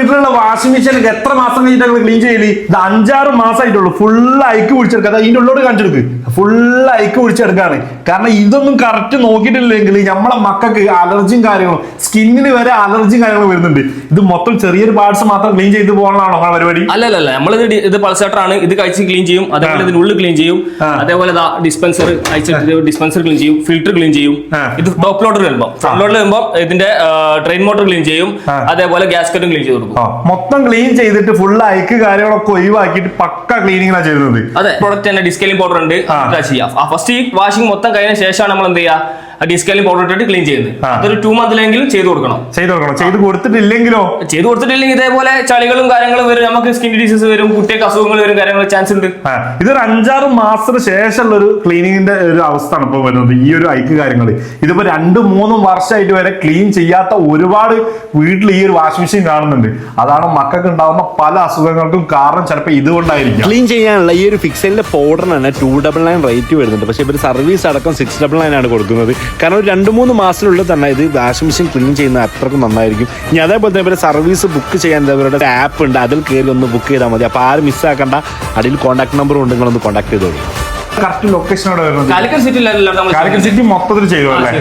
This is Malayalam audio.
വീട്ടിലുള്ള വാഷിംഗ് മെഷീനൊക്കെ എത്ര മാസം കഴിഞ്ഞിട്ട് ക്ലീൻ ചെയ്യല്? ഇത് 5-6 മാസമായിട്ടുള്ളൂ. ഫുള്ള് അയക്ക് പിടിച്ചെടുക്കുക. അതിന്റെ ഉള്ളോട് കാണിച്ചെടുക്ക്. ഫുള്ള് അയക്ക് പിടിച്ചെടുക്കാണ്. കാരണം ഇതൊന്നും കറക്റ്റ് നോക്കിയിട്ടില്ലെങ്കിൽ നമ്മളെ മക്കൾക്ക് അലർജിയും കാര്യങ്ങളും, സ്കിന്നിന് വരെ അലർജിയും കാര്യങ്ങളും വരുന്നുണ്ട്. ഇത് മൊത്തം ചെറിയൊരു പാർട്സ് മാത്രം ക്ലീൻ ചെയ്ത് പോകണമാണോ പരിപാടി? അല്ലല്ല, നമ്മളിത് ഇത് പൾസേറ്റർ ആണ്. ഇത് കഴിച്ച് ക്ലീൻ ചെയ്യും, അതേപോലെ ഇതിനുള്ളിൽ ക്ലീൻ ചെയ്യും, അതേപോലെ ഡിസ്പെൻസർ അയച്ചിട്ട് ഡിസ്പെൻസർ ക്ലീൻ ചെയ്യും, ഫിൽറ്റർ ക്ലീൻ ചെയ്യും. ഇത് ടോപ്പ് ലോഡർ വരുമ്പോൾ ഫ്രണ്ട് ലോഡർ വരുമ്പോൾ ഇതിന്റെ ട്രെയിൻ മോട്ടർ ക്ലീൻ ചെയ്യും, അതേപോലെ ഗ്യാസ്കറ്റും ക്ലീൻ ചെയ്ത് കൊടുക്കും. മൊത്തം ക്ലീൻ ചെയ്തിട്ട് ഫുൾ അയക്ക് കാര്യങ്ങളൊക്കെ ഒഴിവാക്കിയിട്ട് പക്ക ക്ലീനിങ് ചെയ്യുന്നത്. അതെ, പ്രൊഡക്റ്റ് തന്നെ ഡിസ്കെയിലിംഗ് പൗഡർ ഉണ്ട്. ചെയ്യാം. ഫസ്റ്റ് ഈ വാഷിംഗ് മൊത്തം കഴിഞ്ഞ ശേഷമാണ് നമ്മൾ എന്ത് ചെയ്യുക, ഡിസ്കെയിലിംഗ് പൗഡർ ഇട്ടിട്ട് ക്ലീൻ ചെയ്യുന്നത്. അതൊരു 2 മന്തിലെങ്കിലും ചെയ്ത് കൊടുക്കണം. ചെയ്ത് കൊടുത്തിട്ടില്ലെങ്കിലോ? ചെയ്ത് കൊടുത്തിട്ടില്ലെങ്കിൽ ഇതേപോലെ ചളികളും കാര്യങ്ങളും വരും, നമുക്ക് സ്കിൻ ഡിസീസ് വരും, കുട്ടിയൊക്കെ അസുഖങ്ങൾ വരും, കാര്യങ്ങൾ ചാൻസ് ഉണ്ട്. ഇതൊരു 5-6 മാസത്തിന് ശേഷമുള്ള ഒരു ക്ലീനിങ്ങിന്റെ ഒരു അവസ്ഥയാണ് ഇപ്പൊ വരുന്നത്. ഈ ഒരു ഐക്ക് കാര്യങ്ങൾ ഇതിപ്പോ 2-3 വർഷമായിട്ട് വരെ ക്ലീൻ ചെയ്യാത്ത ഒരുപാട് വീട്ടിൽ ഈ ഒരു വാഷിംഗ് മെഷീൻ കാണുന്നുണ്ട്. അതാണ് മക്കൾക്ക് ഉണ്ടാകുന്ന പല അസുഖങ്ങൾക്കും കാരണം. ചിലപ്പോൾ ഇതുകൊണ്ടായിരിക്കും. ക്ലീൻ ചെയ്യാനുള്ള ഈ ഒരു ഫിക്സലിന്റെ പൗഡറിനാണ് 299 റേറ്റ് വരുന്നുണ്ട്. പക്ഷെ ഇവർ സർവീസ് അടക്കം 699 ആണ് കൊടുക്കുന്നത്. കാരണം ഒരു 2-3 മാസത്തിനുള്ളിൽ തന്നെ ഇത് വാഷിംഗ് മെഷീൻ ക്ലീൻ ചെയ്യുന്ന അത്രക്കും നന്നായിരിക്കും. ഇനി അതേപോലെ തന്നെ ഇവരുടെ സർവീസ് ബുക്ക് ചെയ്യാൻ ഇവരുടെ ആപ്പ് ഉണ്ട്, അതിൽ കയറി ഒന്ന് ബുക്ക് ചെയ്താൽ മതി. അപ്പോൾ ആരും മിസ്സാക്കേണ്ട. അടിയിൽ കോൺടാക്ട് നമ്പർ ഉണ്ട്, നിങ്ങളൊന്ന് കോൺടാക്ട് ചെയ്തോളൂ. കറക്റ്റ് ലൊക്കേഷനോടെ വരുന്നത് കാലിക്കറ്റ് സിറ്റി കാലിക്കറ്റ് സിറ്റി മൊത്തത്തിൽ ചെയ്തു അല്ലേ?